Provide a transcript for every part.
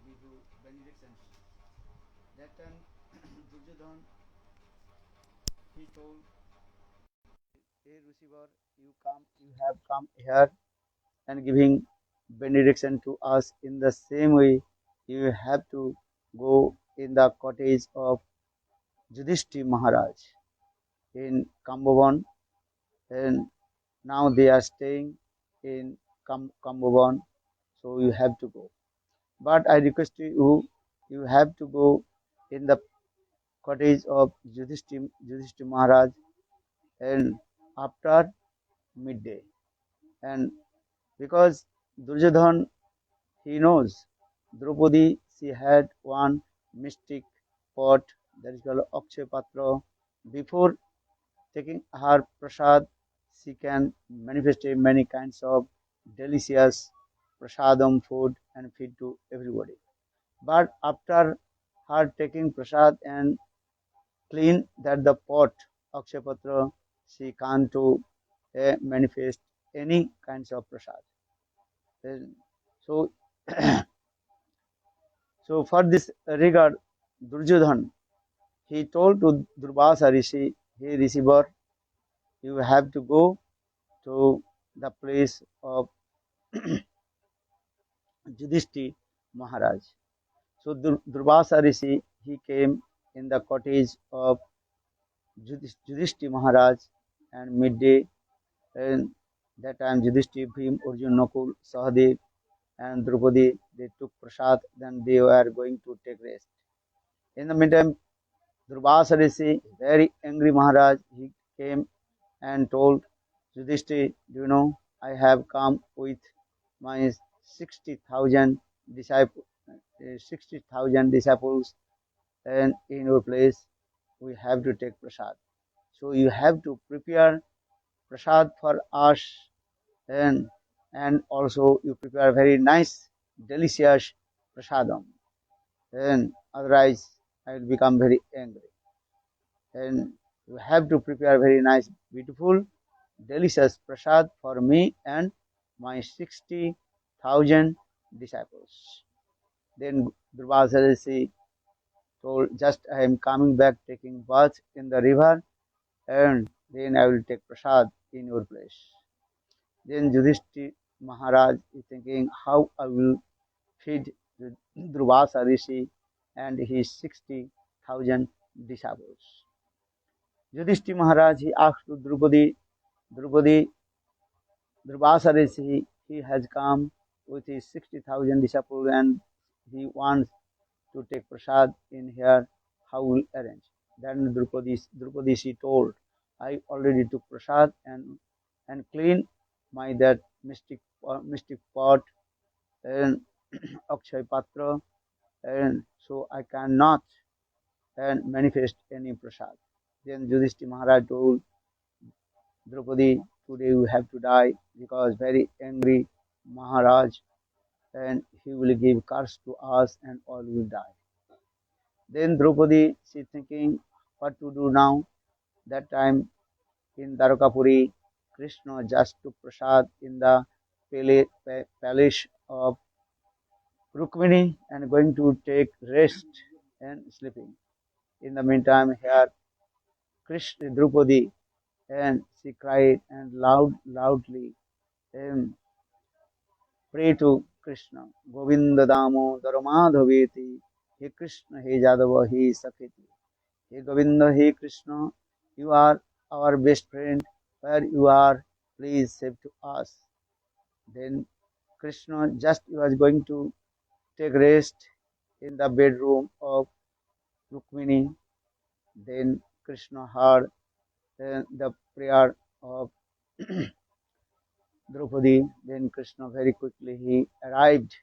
give you benediction. That time Duryodhan he told, "Hey receiver, you have come here and giving benediction to us. In the same way, you have to go in the cottage of Yudhishthir Maharaj in Kambavan, and now they are staying in Kambavan, so you have to go. But I request you, you have to go in the cottage of Yudhishthir Maharaj, and after midday. And because Duryodhan, he knows Draupadi, she had one mystic pot that is called Akshay Patra. Before taking her prasad, she can manifest many kinds of delicious prasadam food and feed to everybody. But after her taking prasad and clean that the pot Akshay Patra, she can't to manifest any kinds of prasad. And so, so for this regard, Duryodhan, he told to Durvasa Rishi, hey receiver, you have to go to the place of Yudhishthir Maharaj. So Durvasa Rishi, he came in the cottage of Yudhishthir Maharaj and midday, and that time Yudhishthir, Bhim, Arjun, Nakul, Sahadev and Draupadi, they took prasad, then they were going to take rest. In the meantime, Durvasa Rishi, very angry Maharaj, he came and told Yudhishthir, do you know, I have come with my 60,000 disciples, 60,000 disciples, and in your place we have to take prasad. So you have to prepare prasad for us, and also you prepare very nice, delicious prasadam, and otherwise I will become very angry. And you have to prepare very nice, beautiful, delicious prasad for me and my 60,000 disciples. Then Durvasa told, just I am coming back taking bath in the river, and then I will take prasad in your place. Then Yudhishthir Maharaj is thinking how I will feed Durvasa Rishi and his 60,000 disciples. Yudhishthir Maharaj he asked to Draupadi, Durvasa Rishi, he has come with his 60,000 disciples and he wants to take prasad in here. How will arrange? Then Draupadi she told, I already took prasad and clean my that mystic pot and Akshay Patra, and so I cannot and manifest any prasad. Then Yudhishthir Maharaj told Draupadi, today you have to die because very angry Maharaj and he will give curse to us and all will die. Then Draupadi she thinking what to do now. That time in Dwarakapuri, Krishna just took prasad in the palace of Rukmini and going to take rest and sleeping. In the meantime, here Krishna Draupadi and she cried and loudly and pray to Krishna. Govinda Damo Daramadhaveti. He Krishna, He Jadava, He Saketi. He Govinda, He Krishna, you are our best friend. Where you are, please save to us. Then Krishna just was going to take rest in the bedroom of Rukmini. Then Krishna heard the prayer of Draupadi. Then Krishna very quickly he arrived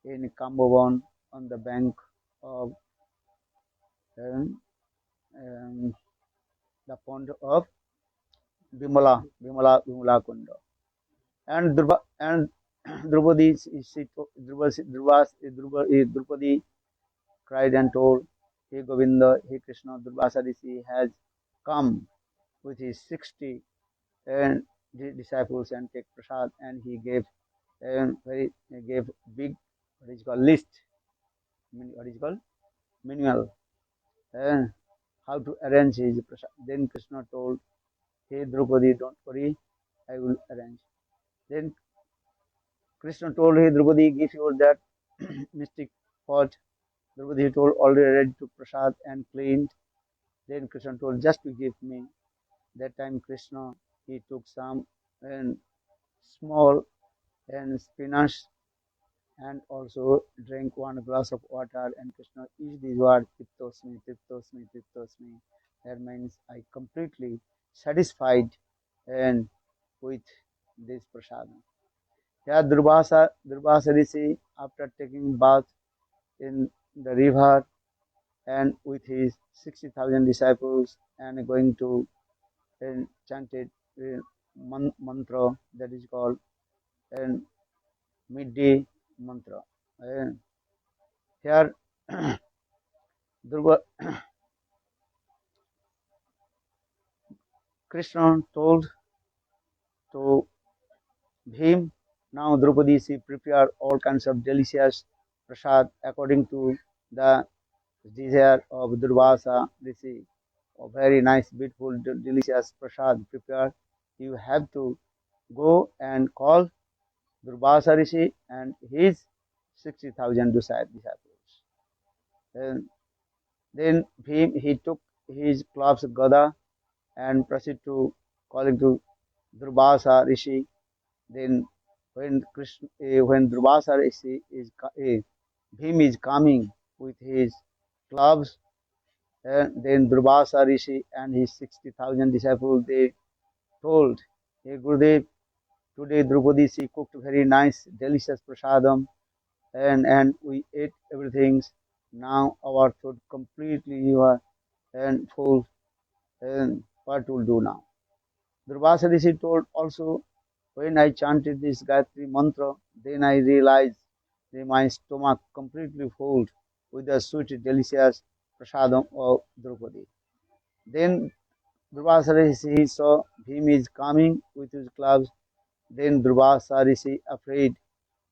in Kambavan on the bank of um, um, the pond of Bimala Kunda. And Draupadi, Draupadi cried and told, He Govinda, He Krishna, Durvasa Rishi has come with his 60 and disciples and take prasad, and he gave very gave big what is called list what is called manual, and how to arrange his prasad. Then Krishna told, "Hey Draupadi, don't worry, I will arrange." Then Krishna told, "Hey Draupadi, give your that mystic pot." Draupadi told, "Already ready to prasad and cleaned." Then Krishna told, "Just to give me." That time Krishna he took some and small and spinach and also drank one glass of water, and Krishna used these words, Tiptosmi, Tiptosmi, Tiptosmi. That means I completely satisfied and with this prasadam. Here Durvasa Rishi, after taking bath in the river and with his 60,000 disciples and going to and chanted mantra that is called and midday mantra. And here Durva, Krishna told to Bhim, now Draupadi she prepare all kinds of delicious prasad according to the desire of Durvasa Rishi. A very nice, beautiful, delicious prasad prepared. You have to go and call Durvasa Rishi and his 60,000 disciples. And then Bhim, he took his club's Gada and proceeded to calling to Durvasa Rishi. Then when Durvasa Rishi is Bhim is coming with his clubs, and then Durvasa Rishi and his 60,000 disciples they told, "Hey Gurudev, today Draupadi she cooked very nice, delicious prasadam, and we ate everything. Now our throat completely you are and full, and what will do now?" Durvasa Rishi told also, when I chanted this Gayatri mantra, then I realized that my stomach completely full with the sweet, delicious prasadam of Draupadi. Then Durvasa Rishi saw him is coming with his clubs. Then Durvasa Rishi afraid.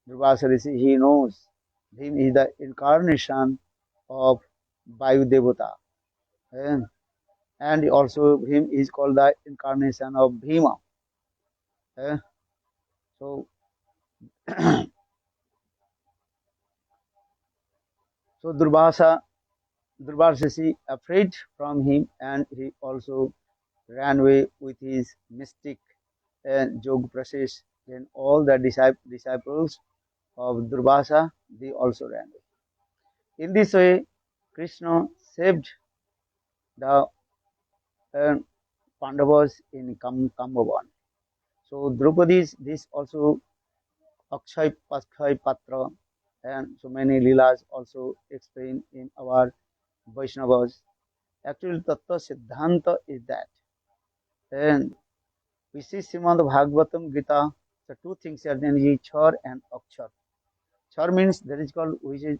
Durvasa Rishi he knows him is the incarnation of Vayu Devata. And, and also him is called the incarnation of Bhima. Eh, So, so Durvasa afraid from him, and he also ran away with his mystic Jog process. Then all the disciples of Durvasa they also ran away. In this way, Krishna saved the uh, Pandavas in Kambavan. So Draupadi's this also Akshay Patra and so many Leelas also explained in our Vaishnavas. Actually, Tattva Siddhanta is that. And we see Srimad Bhagavatam Gita, the two things are there, Char and Akshar. Char means that is called which is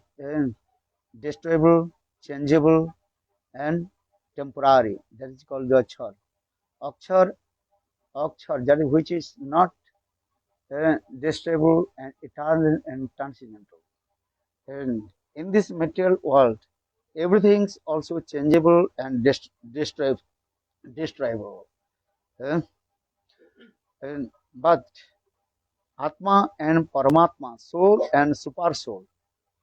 destroyable, changeable, and temporary. That is called the Char. Akshar, Akshar, that is which is not destroyable and eternal and transcendental. And in this material world, everything is also changeable and destroyable. Uh, but Atma and Paramatma, soul and super soul,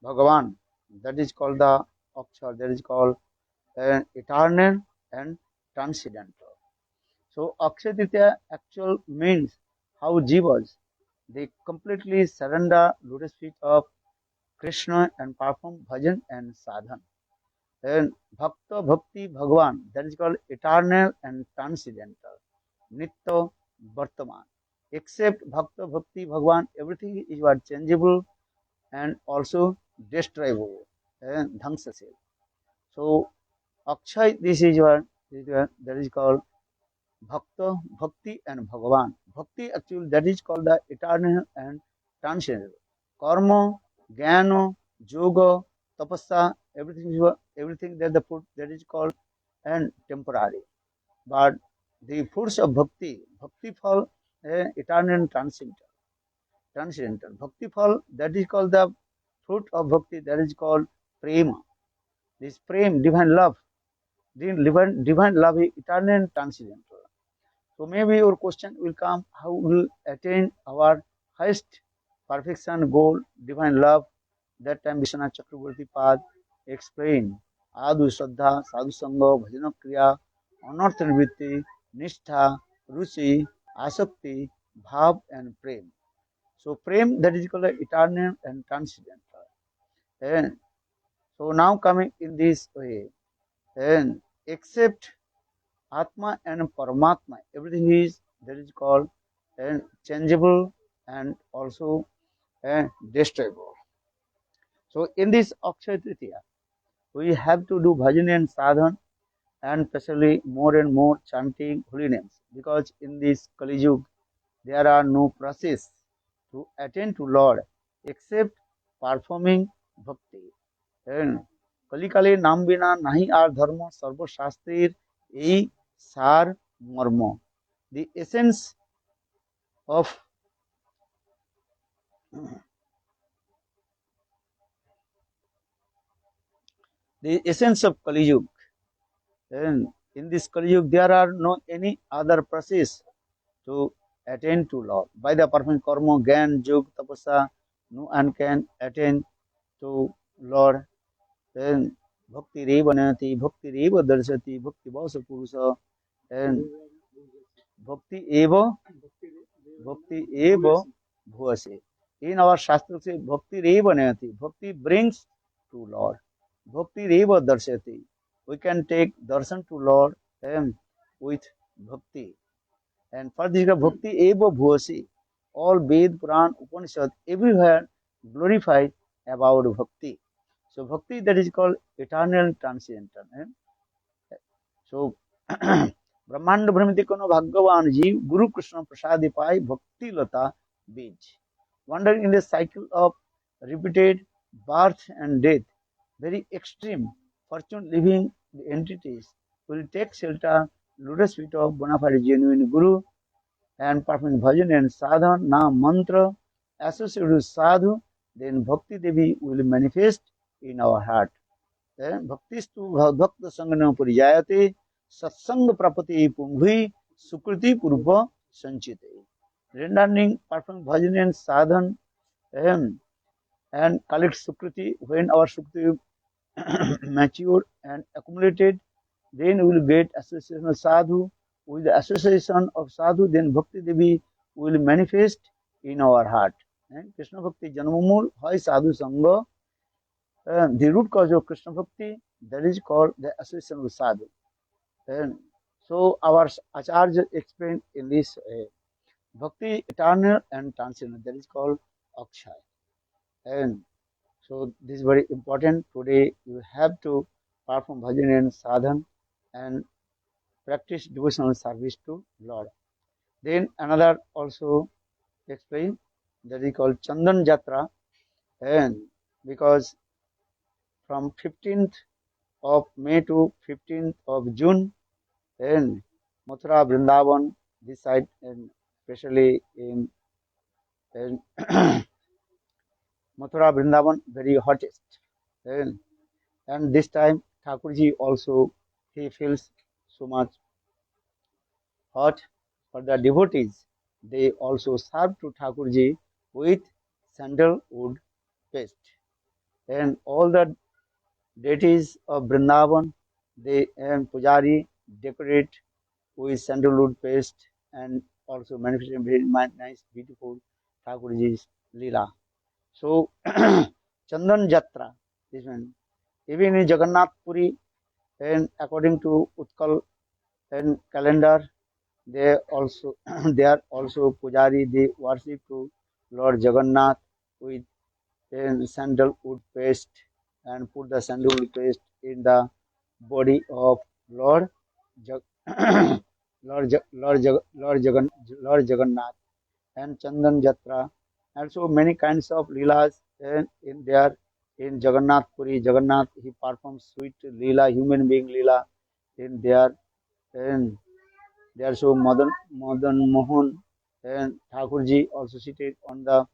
Bhagavan, that is called the Akshar, that is called eternal and transcendental. So Akshay Tritya actual means how jivas they completely surrender lotus feet of Krishna and perform bhajan and sadhan. And Bhakta Bhakti Bhagavan, that is called eternal and transcendental. Nitya Vartaman. Except Bhakta Bhakti Bhagavan, everything is what changeable and also destroyable and dhangsasel. So Akshay, this is what that is called Bhakta, Bhakti and Bhagavan. Bhakti actually that is called the eternal and transcendental. Karma, Jnana, Yoga, Tapasya, everything that the food that is called and temporary. But the fruits of bhakti phal, eternal and transcendental. Bhakti phal, that is called the fruit of bhakti, that is called prema. This prem, divine love, divine love is eternal and transcendental. So maybe your question will come, how will attain our highest perfection goal, divine love? That time Vishwanath Chakraborty Pad explained Adu Shraddha, Sadhu Sangha, Bhajana Kriya, Anartha Nivritti, Nishtha, Ruchi, Asakti, Bhav and Prem. So Prem, that is called eternal and transcendental. And so now coming in this way, and except Atma and Paramatma, everything is that is called and changeable and also destroyable. So in this Akshaya Tritiya, we have to do bhajan and sadhan and especially more and more chanting holy names, because in this Kali Yuga there are no process to attain to Lord except performing bhakti. And কলিকালে নাম বিনা নাহি আর ধর্ম সর্বশাস্ত্রের এই সার মর্ম. The essence of Kali Yuga. And in this Kali Yuga there are no any other process to attain to Lord. By the performing karma, gyan, yoga, tapasa, no one can attain to Lord. Then bhakti reva nati, bhakti reva darshati, bhakti vasa purusa, and bhakti eva bhuvase. In our Shastra say bhakti reva nati, bhakti brings to Lord. Bhakti reva darshati. We can take darshan to Lord with bhakti. And for this bhakti eva bhuvase. All Ved, Puran, Upanishad, everywhere glorify about bhakti. So bhakti, that is called eternal transcendental. So Brahmanda Brahmiti Kono Bhagavan Jeev Guru Krishna Prasadi Pai Bhakti Lata Bij. Wandering in the cycle of repeated birth and death, very extreme, fortune living the entities will take shelter, lotus feet of bona fide genuine Guru and performing bhajan and sadhan, nam, mantra, associated with sadhu, then Bhakti Devi will manifest in our heart. Bhaktistu bhakta sangana purijayate satsang prapati pumbhi sukriti purva sanchite. Rendering performing bhajan and sadhan and collect sukriti. When our sukriti matured and accumulated, then we will get association of sadhu. With the association of sadhu, then Bhakti Devi will manifest in our heart. And Krishna Bhakti Janmamul, Hai Sadhu Sangha, the root cause of Krishna Bhakti, that is called the association with sadhu. And so our Acharya explained in this Bhakti eternal and transcendental, that is called Akshaya. And so this is very important. Today you have to perform bhajan and sadhan and practice devotional service to Lord. Then another also explain, that is called Chandan Jatra, and because from 15th of May to 15th of June, and Mathura, Vrindavan, this side, and especially in Mathura, Vrindavan, very hottest. And this time Thakurji also, he feels so much hot. For the devotees, they also serve to Thakurji with sandalwood paste. And all the deities of Vrindavan, they and Pujari decorate with sandalwood paste and also manifesting very nice, beautiful Thakurji's Leela. So Chandan Jatra, this one, even in Jagannath Puri, and according to Utkal and calendar, they also they are also Pujari, they worship to Lord Jagannath with sandalwood paste and put the sandalwood paste in the body of Lord Lord Jagannath. And Chandan Jatra, also many kinds of leelas in there. In Jagannath Puri, Jagannath, he performs sweet leela, human being leela in there. And there so Madan Mohan and Thakurji also seated on the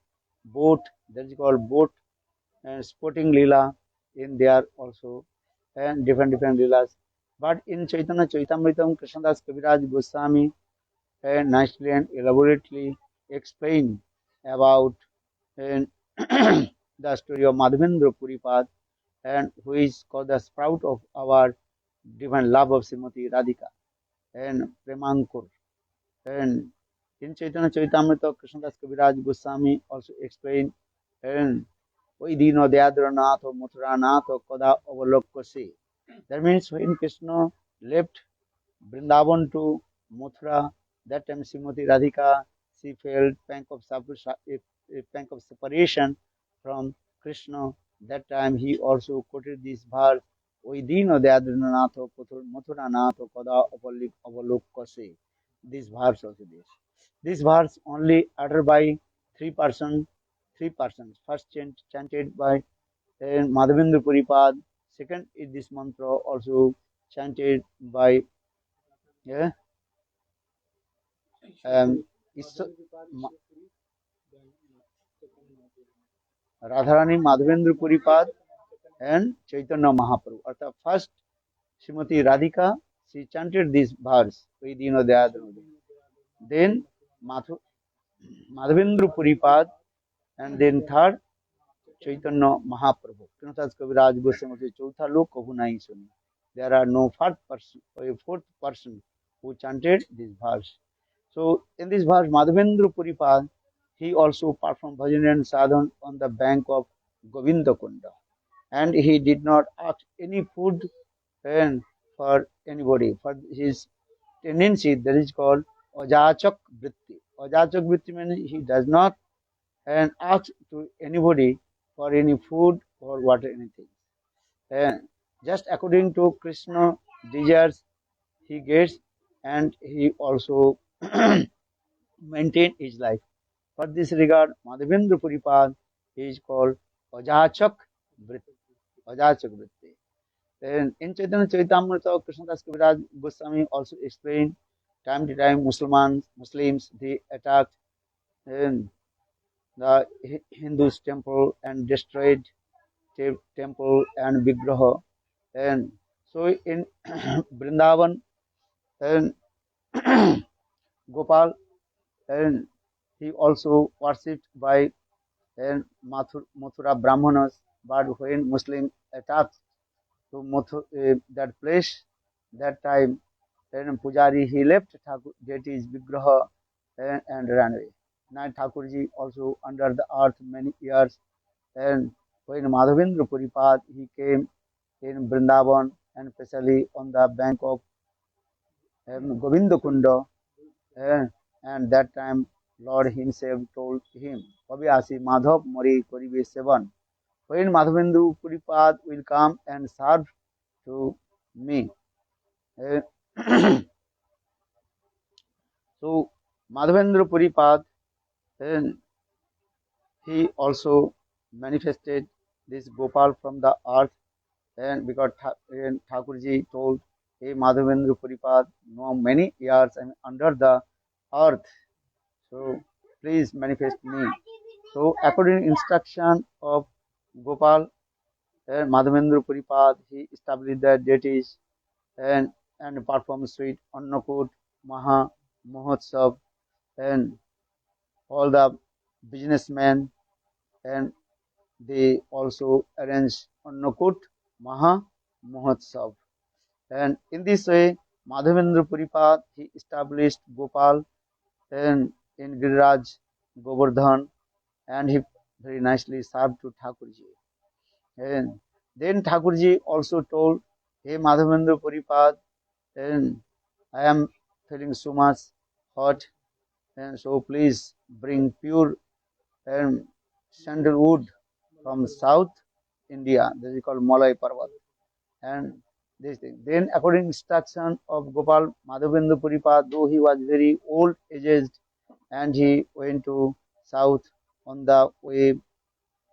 boat, that is called boat and sporting leela. in there also, and different leelas. But in Chaitanya Chaitamritam, Krishnadas Kaviraj Goswami nicely and elaborately explain about and the story of Madhavendra Puripad, and who is called the sprout of our divine love of Srimati Radhika and Premankur. And in Chaitanya Charitamrita, Krishnadas Kaviraj Goswami also explained, and Oi Dino Deadranath or Mutranath or Koda Avalokose. That means when Krishna left Vrindavan to Mathura, that time Srimati Radhika, she felt a pang of separation from Krishna. That time he also quoted this verse, Oi Dino Deadranath or Mathuranath or Koda Avalokase. This verse also this. This verse only uttered by three persons. First chanted by Madhavendra Puripad. Second is this mantra also chanted by yeah, Is- Ma- Radharani Madhavendra Puripad and Chaitanya Mahaprabhu. At the first, Srimati Radhika, she chanted this verse, Vedino Dayadhanudi. Then Madhavendra Puripad, and then third, Chaitanya Mahaprabhu. Krishnadas Kaviraj Goswami says, Chautha lok kahu nahi suni. There are no fourth person who chanted this verse. So in this verse, Madhavendra Puripad, he also performed bhajan and sadhan on the bank of Govinda Kunda. And he did not ask any food and for anybody. For his tendency, that is called Ojachak Vritti. Ojachak Vritti means he does not and ask to anybody for any food or water, anything. And just according to Krishna desires, he gets, and he also maintain his life. For this regard, Madhavendra Puripad is called Ajachak Vritti. Ajachak Vritti. And in Chaitanya Charitamrita, Krishnadas Kaviraj Goswami also explained time to time Muslims, they attacked the Hindus' temple and destroyed temple and Vigraha. And so in Vrindavan, and Gopal, and he also worshipped by and Mathura Brahmanas. But when Muslim attacked to that place, that time, then Pujari he left deity's Vigraha and ran away. Now Thakurji also under the earth many years, and when Madhavendra Puripad he came in Vrindavan and especially on the bank of Govinda Kunda, eh, and that time Lord himself told him, Abhyasi Madhav Mari Koribe Sevan. When Madhavendra Puripad will come and serve to me. eh, so Madhavendra Puripad, eh, he also manifested this Gopal from the earth, and because Thakurji told, hey Madhavendra Puripad, no many years I'm under the earth, so please manifest me. So according to instruction of Gopal, Madhavendra Puripad, he established the deities and performed sweet Annakut, Maha Mahotsav, and all the businessmen, and they also arranged Annakut Maha Mahotsav. And in this way, Madhavendra Puripad, he established Gopal and in Giriraj Govardhan, and he very nicely served to Thakurji. And then Thakurji also told, hey Madhavendra Puripad, and I am feeling so much hot, and so please bring pure and sandalwood from South India. This is called Malay Parvat. And this thing. Then according to instruction of Gopal, Madhavendra Puripad, though he was very old aged, and he went to south on the way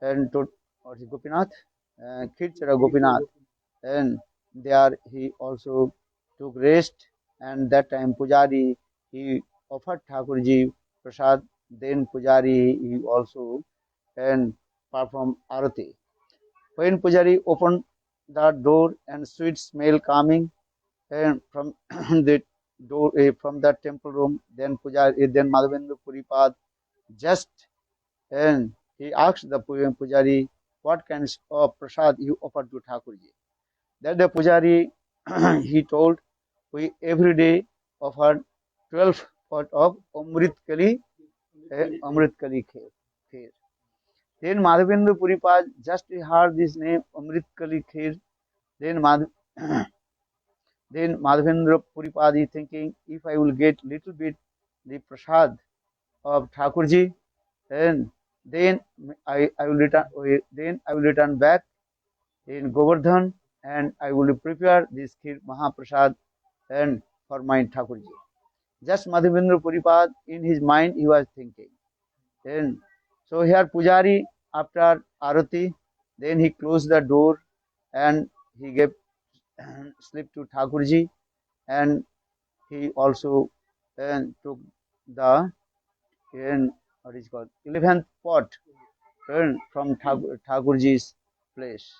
and to what is Gopinath, Khirchara Gopinath, and there he also took rest. And that time Pujari he offered Thakurji prasad. Then Pujari he also and performed arati. When Pujari opened the door and sweet smell coming and from the door from the temple room, then Madhavendra Puripad just and he asked the Pujari, what kinds of prasad you offer to Thakurji? That the Pujari he told, we every day offer 12 pot of Amrit Kali kheer. Then Madhavendra Puripad just heard this name Amrit Kali kheer. Then then Madhavendra Puripad is thinking, if I will get little bit the prasad of Thakurji, and then I will return back in Govardhan and I will prepare this kheer Mahaprasad and for my Thakurji. Just Madhavendra Puripad in his mind he was thinking. And so here Pujari after Arati, then he closed the door and he gave sleep to Thakurji and he also took the what is called 11th pot from Thakurji's place.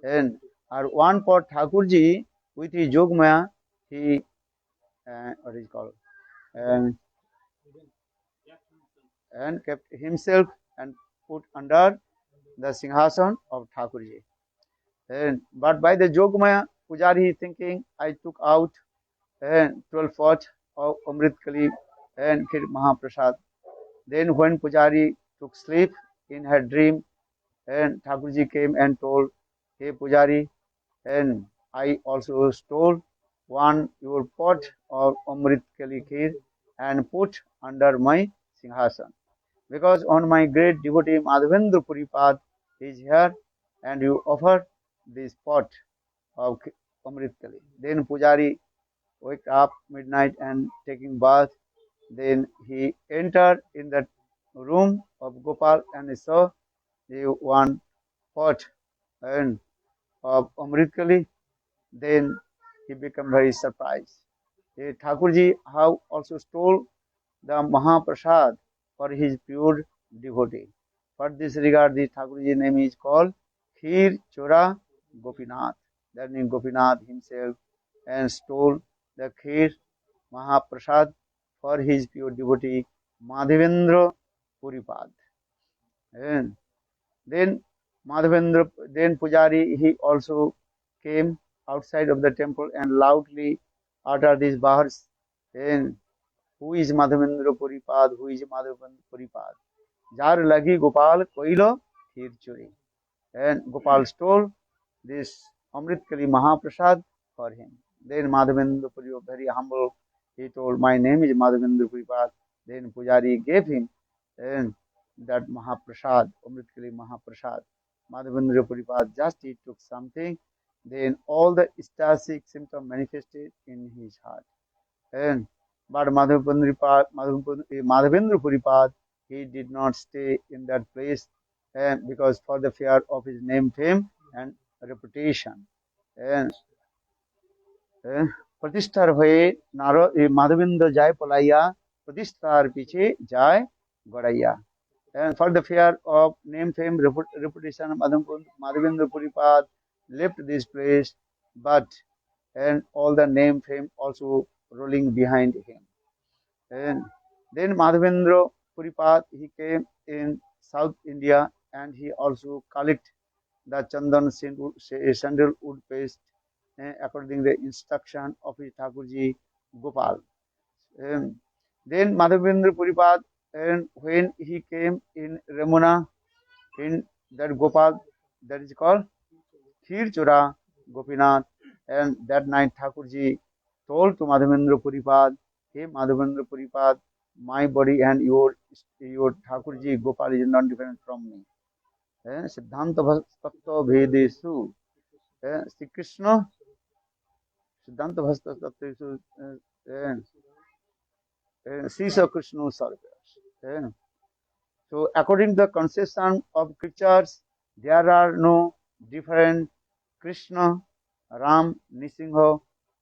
And our one pot Thakurji with his Jogmaya, he what is called and, and kept himself and put under the Singhasan of Thakurji. And but by the Jogmaya, Pujari is thinking, I took out 12 pots of Amrit Kali and Khir Mahaprasad. Then when Pujari took sleep in her dream, and Thakurji came and told, hey Pujari, and I also stole one your pot of Amrit Kali Kheer and put under my Singhasan. Because on my great devotee Madhavendra Puripad is here and you offer this pot of Amrit Kali. Then Pujari wake up midnight and taking bath. Then he entered in the room of Gopal and he saw the one pot and of Amrit Kali. Then he became very surprised. Thakurji how also stole the Mahaprasad for his pure devotee. For this regard, the Thakurji name is called Kheer Chora Gopinath. That means Gopinath himself and stole the Kheer Mahaprasad for his pure devotee Madhavendra Puripad. And then then Pujari, he also came outside of the temple and loudly uttered these bars. And who is Madhavendra Puripad? Who is Madhavendra Puripad? Jar lagi Gopal koilo kheer chori. And Gopal stole this Amrit Kali Mahaprasad for him. Then Madhavendra Puripad, very humble, he told, my name is Madhavendra Puripad. Then Pujari gave him and that Mahaprasad, Amrit Kali Mahaprasad. Madhavendra Puripad just he took something, then all the ecstatic symptoms manifested in his heart. And but Madhavendra Puripad, he did not stay in that place because for the fear of his name, fame, and reputation. And प्रतिष्ठार भये माधवेंद्र जाय पलाइया प्रतिष्ठार पीछे जाय Garaiya. And for the fear of name, fame, reputation, Madhavendra Puripad left this place, but and all the name, fame also rolling behind him. And then Madhavendra Puripad, he came in South India and he also collect the Chandan sandalwood paste according to the instruction of his Thakurji Gopal. And then Madhavendra Puripad, and when he came in Ramuna, in that Gopal, that is called Kheer Chora Gopinath, and that night Thakurji told to Madhavendra Puripad, hey Madhavendra Puripad, my body and your Thakurji Gopal is not different from me. Siddhanta Tattva Vedesu, Sri Krishna, Siddhanta Tattva Sisa Krishna Sarvas. So according to the conception of scriptures, there are no different Krishna, Ram, Nisingha,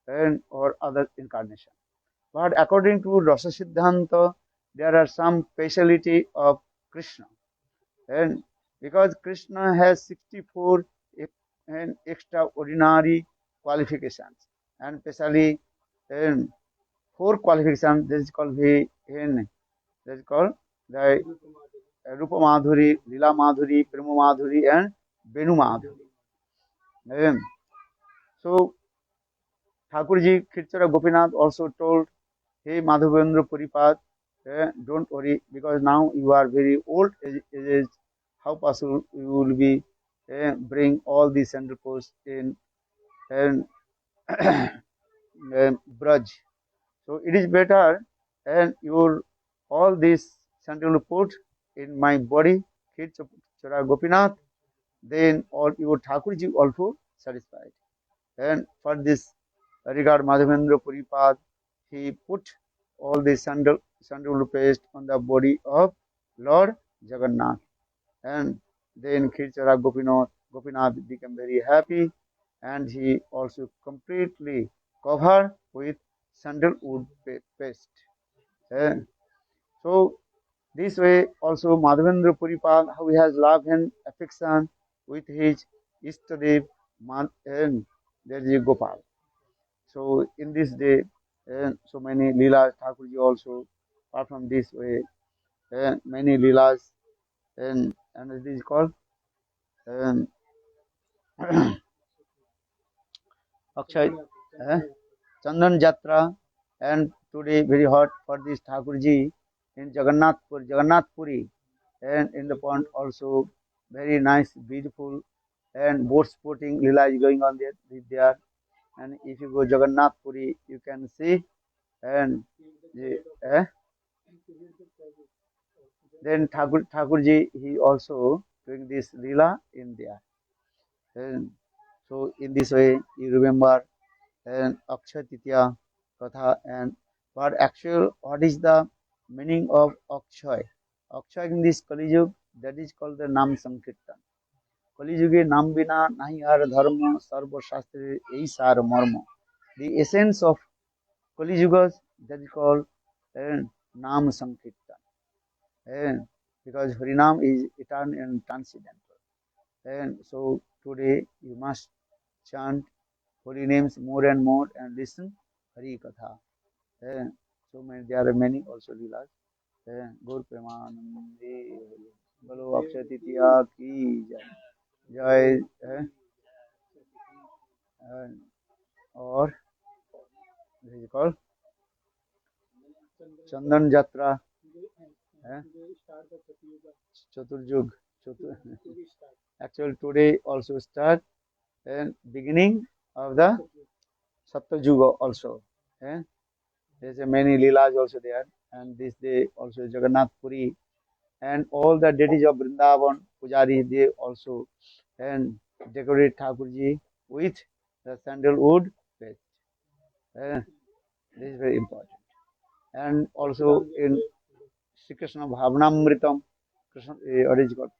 and or other incarnation. But according to Rasa Siddhanta, there are some speciality of Krishna. And because Krishna has 64 and extraordinary qualifications, and especially in four qualifications. This is called that is called the Rupa Madhuri, Lila Madhuri, Prema Madhuri, and Benu Madhuri. Um, So Thakurji Kirchara Gopinath also told, "Hey Madhavendra Puripad, don't worry because now you are very old age. How possible you will be bring all these central posts in and Braj. So it is better and your all these central put in my body, Kirchara Gopinath, then all your Thakurji also satisfied. And for this regard Madhavendra Puripad, he put all the sandal paste on the body of Lord Jagannath. And then Kirchara Gopinath became very happy and he also completely covered with sandalwood paste. Eh, So this way also Madhavendra Puripad, how he has love and affection with his Istadev and there is Gopal. So in this day, so many Leelas, Thakurji also perform this way, many Leelas, and it is called um, Akshay Chandan Jatra, and today very hot for this Thakurji in Jagannath Puri, and in the pond also very nice, beautiful, and boat sporting Leela is going on there. And if you go Jagannath Puri, you can see and eh, then Thakurji he also doing this lila in there. And so in this way you remember and Akshay Titya Katha and what is the meaning of Akshay? Akshay in this Kali Yug, that is called the Nam Sankirtan. Kali Yuge Nam Bina Nahi Ar Dharma Sarva Shastre Ei Sar Marma. The essence of Kali Yugas that is called Nam Sankirtan. And because Harinam is eternal and transcendental. And so today you must chant holy names more and more and listen Hari Katha. And so many, there are many also Leelas. Gaur Premanande, Balo Akshay Titiya ki Jai, or this is called Chandan Jatra, eh, Chaturjug. Chatur, actually today also start and beginning of the Saptajuga also. Eh? There's a many Leelas also there, and this day also Jagannath Puri and all the deities of Vrindavan, Pujari, they also and decorate Thakurji with the sandalwood paste. Eh? This is very important. And also in Sri Krishna Bhavanamritam, Krishna, what is it called?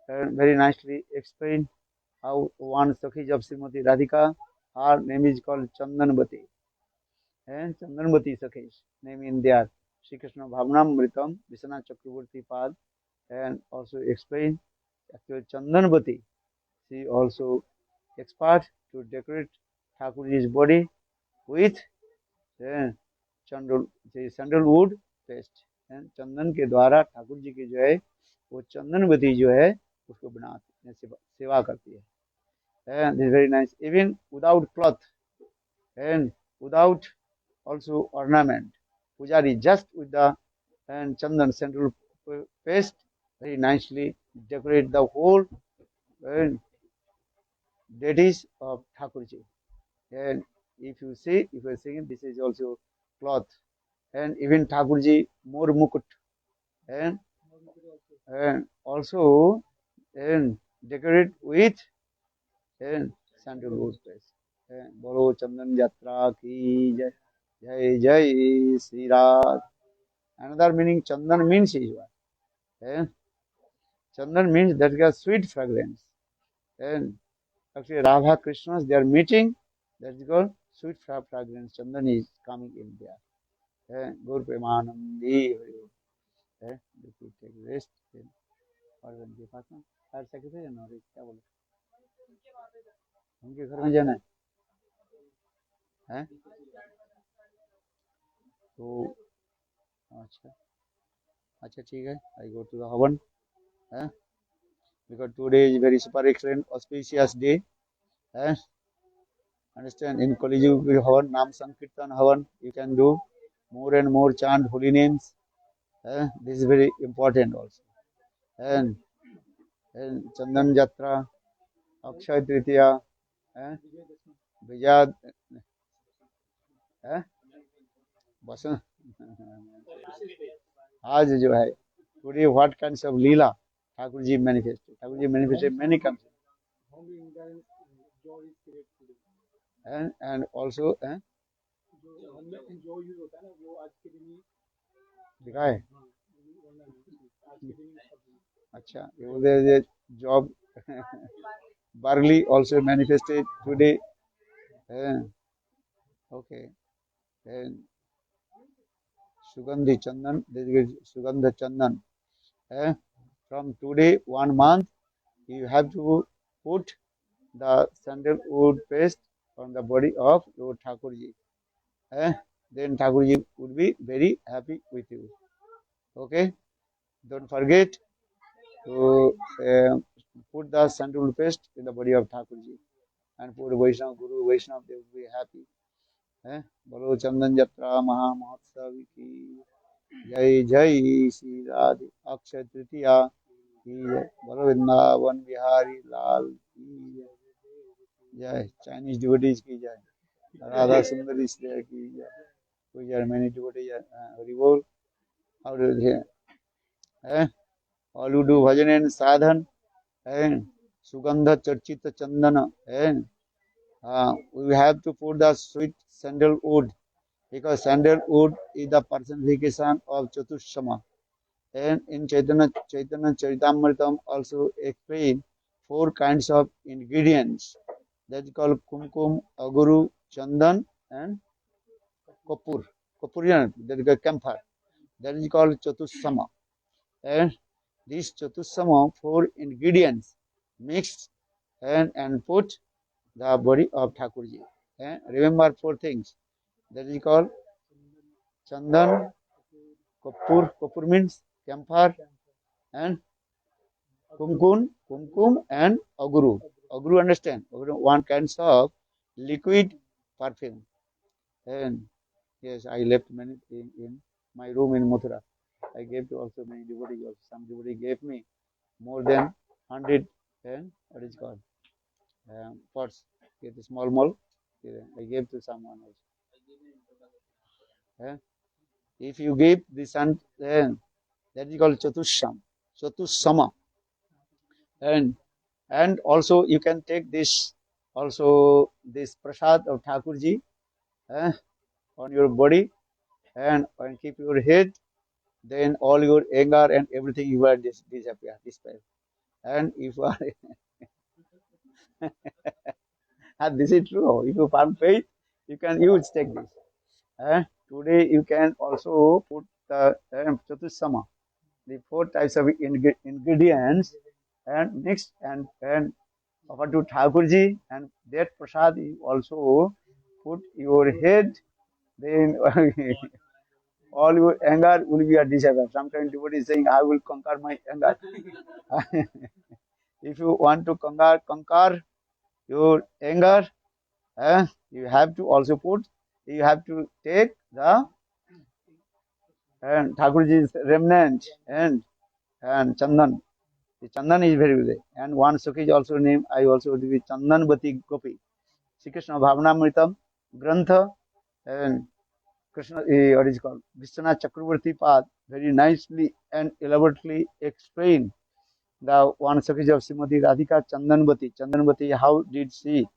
Very nicely explained how one Sakhi of Srimati Radhika, her name is called Chandanvati. And Chandanvati Sakhi's name in there. Sri Krishna Bhavanamritam, Vishwanath Chakravarti Pad, and also explain actually Chandanvati. She also expert to decorate Thakurji's body with uh, sandalwood paste हैं चंदन के द्वारा ठाकुर जी की जो है वो चंदनवती जो है उसको बनाती है सेवा करती है and this is very nice even without cloth and without also ornament pujari just with the and chandan central paste very nicely decorate the whole and deities of Thakurji. And if you see, if you are seeing, this is also cloth. And even Thakurji, more mukut. And, and also and decorate with and sandalwood paste. And Bolo Chandan Jatra ki jai, jai jai Sri Ram. Another meaning Chandan means is what? And Chandan means that has sweet fragrance. And actually Radha Krishnas, they are meeting. That is called sweet fragrance. Chandan is coming in there. Gaur Premanandi. You could take rest. Or when the partner, higher secretary and or क्या बोले उनके घर में जाना है तो अच्छा अच्छा ठीक है, आई गो टू द हवन है, because today is very super excellent auspicious day. Eh? Understand? In Kali Yuga Havan, Nam Sankirtan Havan, you can do more and more chant holy names. This is very important also. And, and Chandan Jatra, Akshay Tritiya, eh? Vijay, eh? बसंत आज जो है today what kinds of leela Thakur ji manifested, Thakur ji manifested many kinds and also दिखा है अच्छा ये job barley also manifested today. Okay, and Sugandhi Chandan, this is Sugandha Chandan. From today, 1 month, you have to put the sandalwood paste on the body of Lord Thakurji. Then Thakurji would be very happy with you. Okay, don't forget to put the sandalwood paste in the body of Thakurji and put Vaishnav Guru, Vaishnav, they will be happy. बोलो चंदन जत्रा महा महोत्सव की जय जय श्री राधे अक्षय तृतीया की जय बोलो वृंदावन बिहारी लाल की जय चाइनीज डिवोटीज की जय राधा सुंदरी श्रेय की जय कोई जय मैनी डिवोटीज हरि बोल how do you all who do bhajan and sadhan and sugandha charchita chandana and we have to put the sweet sandalwood because sandalwood is the personification of Chatushama. And in Chaitanya Charitamrita also explain 4 kinds of ingredients that is called kumkum, aguru, chandan and kapur. Kapur, that is camphor. That is called Chatushama. And these Chatushama 4 ingredients mixed and put the body of Thakurji. Remember 4 things. That is called chandan, kapur. Kapur means camphor and kumkum and aguru. Aguru, understand? Aguru, 1 kind of liquid perfume. And yes, I left many things in my room in Mathura. I gave to also many devotees. Also. Some devotee gave me more than 100 and what is called pots. It's small. I gave to someone also. If you give this and then that is called Chatushama. And also you can take this also this prasad of Thakurji on your body and keep your head, then all your anger and everything you will disappear. And if you are and this is true, if you find faith, you can use take this. Today you can also put the Chatushama, the 4 types of ingredients and mix and offer to Thakurji, and that prasad you also put your head, then all your anger will be disappeared. Sometimes devotee is saying, I will conquer my anger. If you want to conquer your anger, you have to also you have to take the Thakurji's remnant and Chandan. The Chandan is very good. And one Sukhi is also named, I also do with Chandan Bati Gopi. Sri Krishna Bhavanamritam Grantha and Krishna, what is called? Vishwanath Chakravarti Pad very nicely and elaborately explain the one Sukhi of Srimati Radhika Chandanbati. Chandanbati, how did she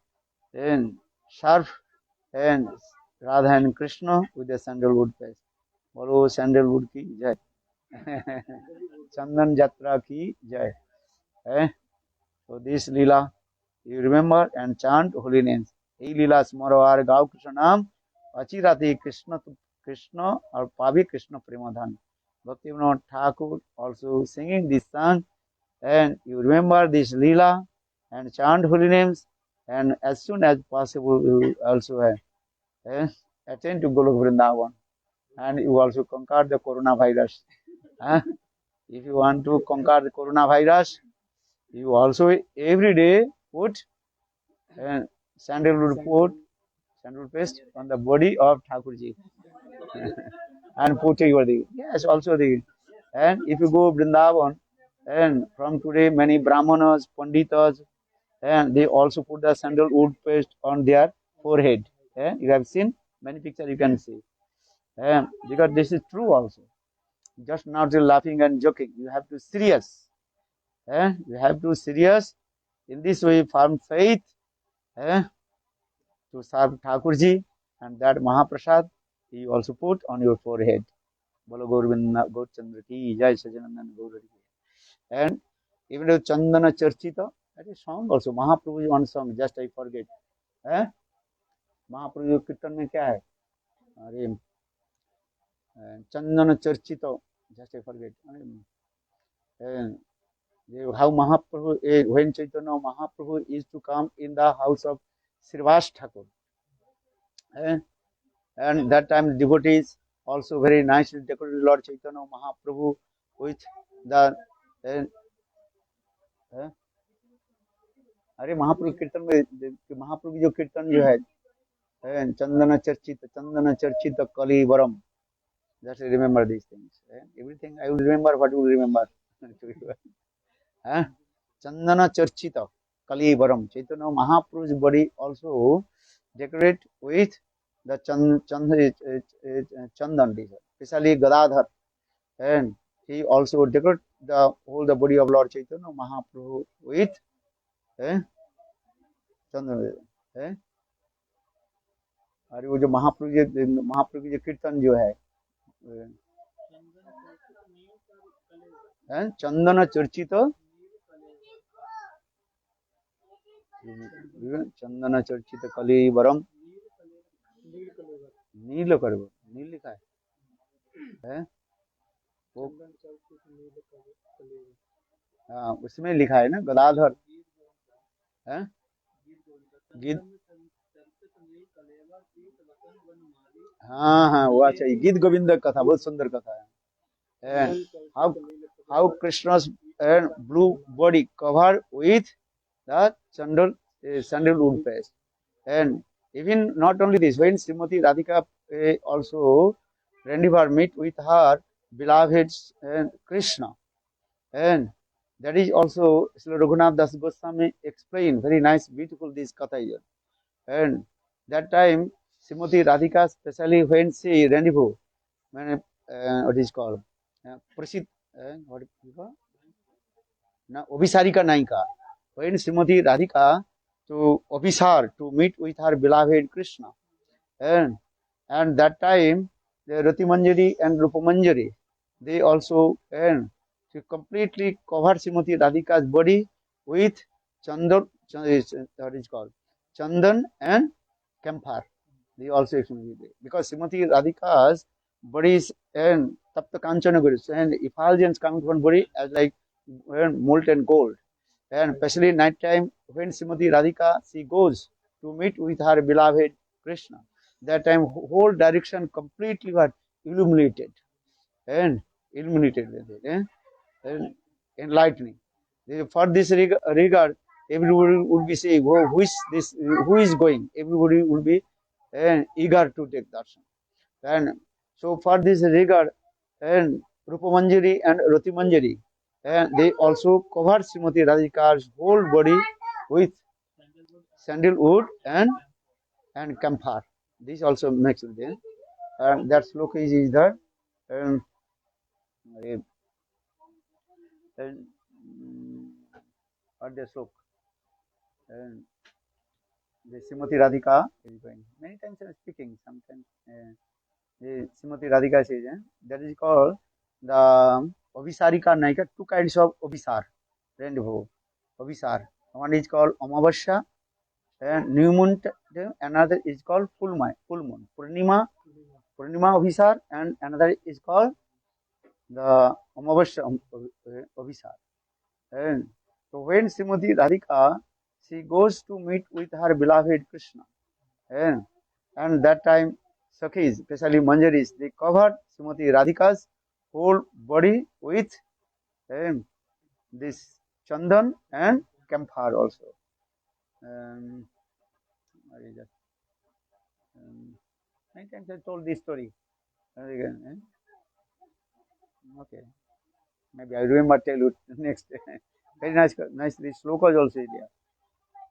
and serve and Radha and Krishna with the sandalwood paste. Bolo sandalwood ki jai. Chandan Jatra ki jai. So this Leela, you remember and chant holy names. Hey Leela Smarovar Gav Krishna Nam Achirati Krishna or Pavi Krishna Premadhan. Bhakti Vinod Thakur also singing this song, and you remember this Leela and chant holy names, and as soon as possible you also attend to Golok Vrindavan, and you also conquer the coronavirus. Eh? If you want to conquer the coronavirus, you also every day put uh, sandalwood paste on the body of Thakurji and put your the yes also the and if you go Vrindavan and from today many brahmanas, panditas and they also put the sandalwood paste on their forehead. You have seen many pictures you can see. Because this is true also. Just not laughing and joking. You have to serious. You have to serious in this way firm faith to serve Thakurji and that Mahaprasad you also put on your forehead. Bolo Govinda Gaurchandra ki Jai Sajanandan Gaurari. And even though Chandana Charchita, that is song also. Mahaprabhu one song, just I forget. Eh? महाप्रभु कीर्तन में क्या है अरे चंदन चर्चित just I forget how Mahaprabhu when Chaitanya Mahaprabhu is to come in the house of Srivas Thakur and that time devotees also very nicely decorated Lord Chaitanya Mahaprabhu with the अरे महाप्रभु कीर्तन में महाप्रभु जो कीर्तन जो है चंदन चर्चित कलिवरम. Just remember these things. Everything I will remember. What you will remember? Chandana Charchita Kalivaram. Chaitanya Mahaprabhu's body also decorate with the Chandan, especially Gadadhar. And he also decorate the whole the body of Lord Chaitanya Mahaprabhu with Chandan. अरे वो जो महाप्रभु जी कीर्तन जो है चंदन चर्चित चंदन चर्चित कलिवरम नील करव नील लिखा है वो हाँ उसमें लिखा है ना गदाधर गीत हाँ हाँ वो अच्छा गीत गोविंद कथा बहुत सुंदर कथा है how Krishna's blue body covered with the sandalwood paste. And even not only this, when Srimati Radhika also rendezvous meet with her beloved Krishna, and that is also Srila Raghunath Das Goswami explained very nice, beautiful this katha here. And that time Srimati Radhika, especially when she rendezvous, what is called Prasid. What is it called? Now, Obisarika Naika. When Srimati Radhika to Obisar to meet with her beloved Krishna, and that time the Rati Manjari and Rupa Manjari, they also to completely cover Srimati Radhika's body with Chandan. What is called Chandan and Camphor. They also explain because Srimati Radhika's body is Tapta Kanchana Gurus and effulgence coming from body as like molten gold. And especially night time when Srimati Radhika she goes to meet with her beloved Krishna, that time whole direction completely got illuminated and and enlightening. For this regard, everybody would be saying, oh, who is going? Everybody would be eager to take darshan. And so for this regard, and Rupa Manjari and Rati Manjari, and they also cover Srimati Radhika's whole body with sandalwood and camphor. This also makes it there. And that sloka is there. And what the sloka? And the Srimati Radhika is going. Many times I'm speaking, sometimes the Srimati Radhika says, that is called the Obisarika Naika, two kinds of Obisar, rendezvous. Obisar. One is called Amavasya and new moon, another is called full moon. Purnima Obisar, and another is called the Amavasya Obisar. And so when Srimati Radhika she goes to meet with her beloved Krishna. And that time, Sakhis, especially Manjaris, they covered Srimati Radhika's whole body with um, this chandan and camphor also. Um, what is that? Um, Many times I told this story. Okay, maybe I remember tell you next. Very nice, nice. This slokas also is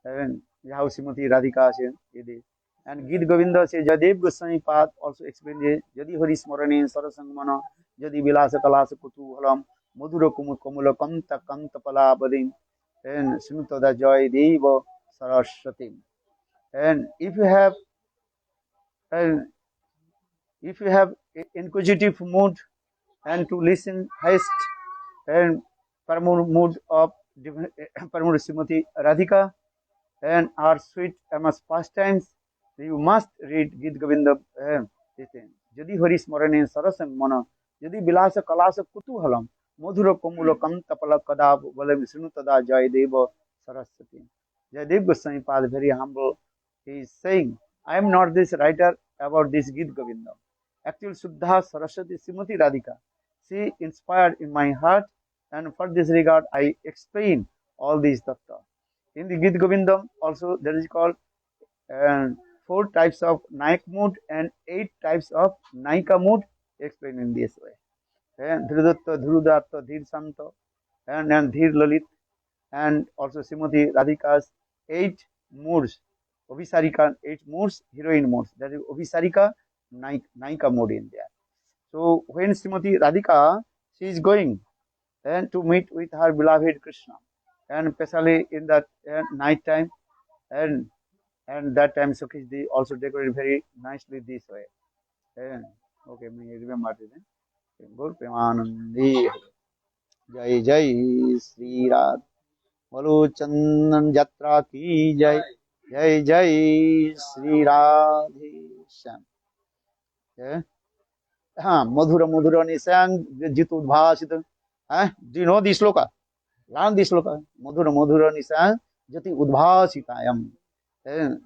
there. How Srimati Radhika is. And Gita Govinda says, Jadev Goswami Pad also explained this. Jadi Hari Smarane Sarasangmana, Jadi Vilasa Kalasa Kutu Halam, Mudura Kumula Kanta Kanta Palabadim, and Sinutada Joy Deva Saraswatim. And and if you have inquisitive mood and to listen haste and paramount mood of paramount Srimati Radhika and our sweet amongst pastimes, you must read Gita Govinda. Jadi Hari Smarane Sarasang Mana, Jadi Bilasa Kalasa Kutuhalam, Madhura Komula Kantapala Kadab, Valam Sinutada Jayadeva Saraswati. Jayadev Goswami Pad, very humble, he is saying, I am not this writer about this Gita Govinda. Actual Suddha Saraswati Srimati Radhika. She inspired in my heart, and for this regard, I explain all these tattva. In the Gita Govindam, also there is called 4 types of Nayak mood and 8 types of Naika mood, explained in this way. And Dhrudatta, Dhrudatta, Dhir Santa, and Dhir Lalit, and also Srimati Radhika's 8 moods, Obhisarika 8 moods, heroine moods. That is Obhisarika, Naika mood in there. So when Srimati Radhika, she is going and to meet with her beloved Krishna, and especially in that night time, and that time Sukhish they also decorated very nicely this way. Okay, me remember it. Gur Premanandi, Jai Jai Sri Radha, Balu Chandan Jatra ki Jai, Jai Jai Sri Radhe Sham. Madhura Madhura Nisang Jitu Bhasit. Do you know this sloka? Learn this sloka. Madhura Madhura Nisang Jati Udbhasitayam.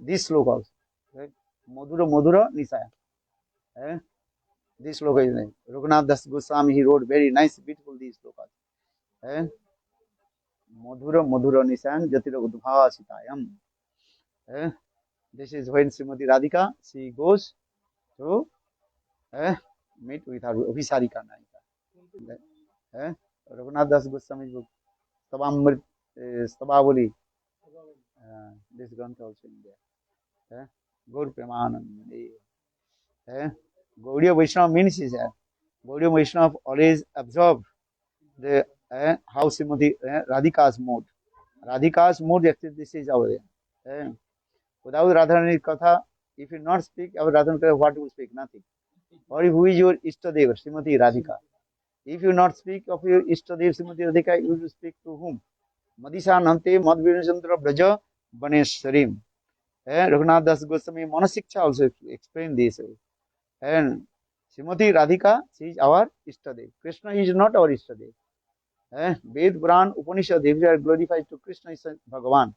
This sloka also. Madhura Madhura Nisaya. This sloka is name. Raghunath Das Goswami, he wrote very nice, beautiful these slokas. Madhura Madhura Nisang Jati Udbhasitayam. This is when Srimati Radhika, she goes to meet with her Obhisarika Naika. Raghunath Das Goswami's book, Stabavali, this Grantha also in there. Gaur Premanandi. Gaudiya Vaishnava means is Gaudiya Vaishnava always absorb the how Srimati Radhika's mood. Radhika's mood, actually, this is our there. Without Radharani's Katha, if you not speak about Radharani's Katha, what will speak? Nothing. Or who is your Ishtadeva, Srimati Radhika? If you not speak of your Ishtadeva, Srimati Radhika, you will speak to whom? Madisa Nante Madhvirachandra Braja Banesharim. Raghunath Das Goswami Manasiksha also explained this. And Srimati Radhika, she is our Ishtadeva. Krishna is not our Ishtadeva. Ved, Puran, Upanishad, they are glorified to Krishna is Bhagavan.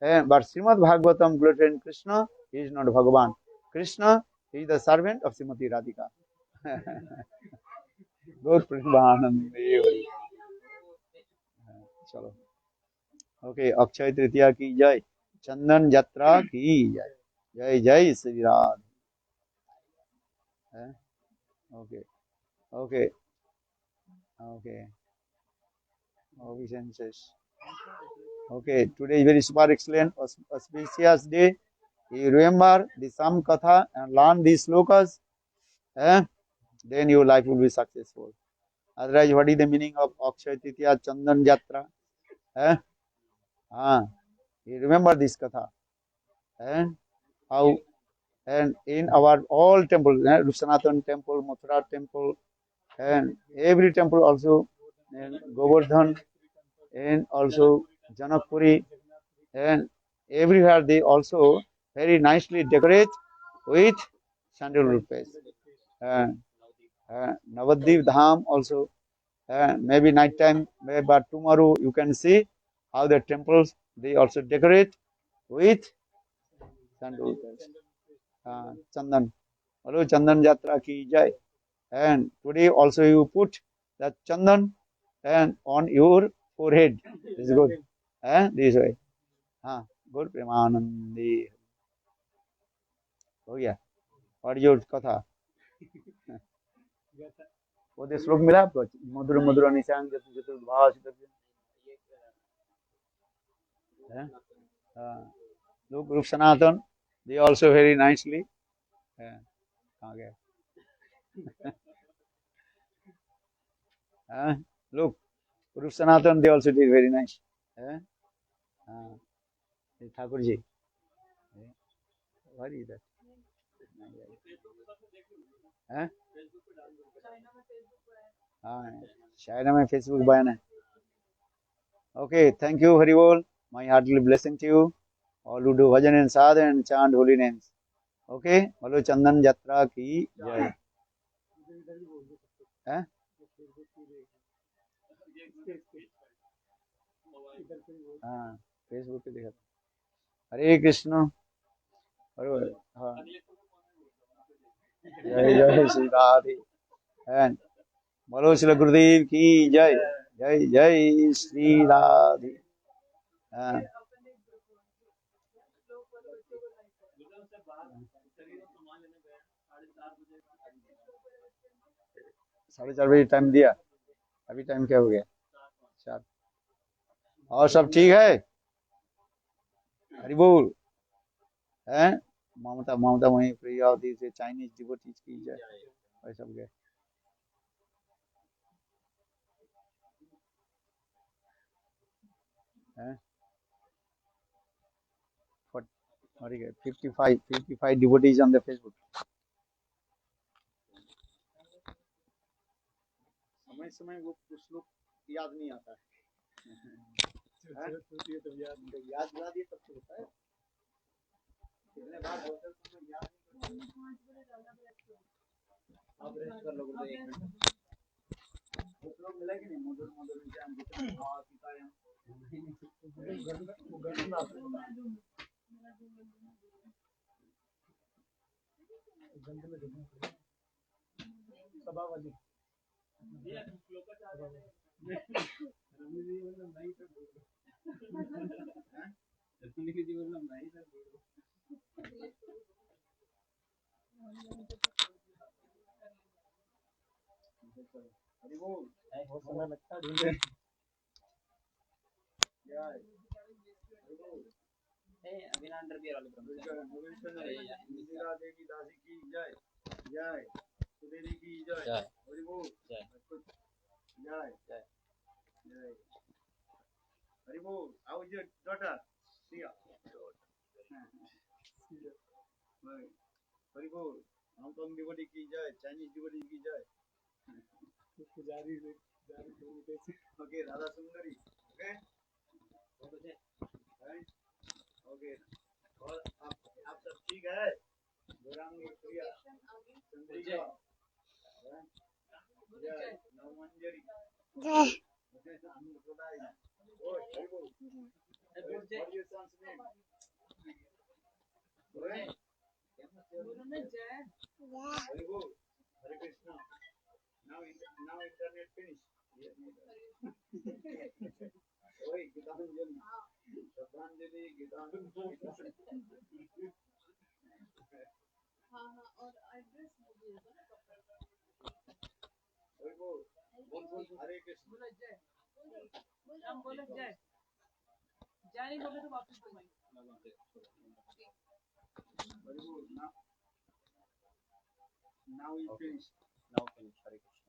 But Srimad Bhagavatam glorified Krishna, he is not Bhagavan. Krishna, he is the servant of Srimati Radhika. Gaur Premanandi. Chalo. Okay, Akshay Tritiya ki jai, Chandan Jatra ki jai, Jai Jai Sri Radha. Okay, okay, okay. Obeisances. Okay, today is very super excellent, auspicious day. You remember the Sam Katha and learn these slokas, then your life will be successful. Otherwise, what is the meaning of Akshay Tritiya Chandan Jatra? You remember this Katha. How and in our all temples, Sanatana temple, Mathura temple, and every temple also, and Govardhan, and also Janakpuri, and everywhere they also very nicely decorate with sandalwood paste. Navadvip Dham also, maybe night time, but tomorrow you can see how the temples they also decorate with sandal. Chandan. Hello, Chandan Jatra ki jai. And today also you put that Chandan and on your forehead. This is good. This way. Good. Premanandi. हो गया और जो कथा वो दे श्लोक मिला आपको मधुर मधुर निशांग चतुर्भाव look Rup Sanatan they also very nicely कहाँ गए look Rup Sanatan they also did very nice Thakur ji what is that China में Facebook बैन है okay thank you Hari Bol my heartily blessing to you all who do bhajan and sadhana and chant holy names okay बोलो चंदन यात्रा की जय Facebook पे देखा हरे कृष्ण जय जय श्री राधे बोलो श्री गुरुदेव की जय जय जय श्री राधे साढ़े 4 बजे टाइम दिया अभी टाइम क्या हो गया 4 और सब ठीक है हरि बोल है ममता ममता वहीं प्रियावती से चाइनीज डिवोटीज की जय और सब गए हैं 55 devotees on the Facebook समय समय वो कुछ लोग याद नहीं आता है याद दिला दिए तब तो होता है कितने बार बोलते हैं समय याद अब रेस्ट कर लो गुरुदेव 1 घंटा कुछ लोग मिला कि नहीं मधुर मधुर जान जितने भाव सीता है सभा वाली बहुत समय लगता है ढूंढने अभिनंदन भी वाले इंदिरा देवी दासी की जय जय सुदेवी की जय हरि बोल जय जय जय जय हरि बोल how is your daughter Siya Hari बोल हांगकांग डिवोटी की जय चाइनीज डिवोटी की जय पुजारी ओके राधा सुंदरी ओके ओके और आप सब ठीक है गौरांगी प्रिया चंद्रिका जय नवमंजरी जय Hare Krishna. Now internet finish. Oi, Gitanjali. Shraddhanjali, Gitanjali. और एड्रेस मुझे बोल हरे कृष्ण बोलो जय हम बोलो जय जय नहीं बोले तो वापस बोल now we finish Hare Krishna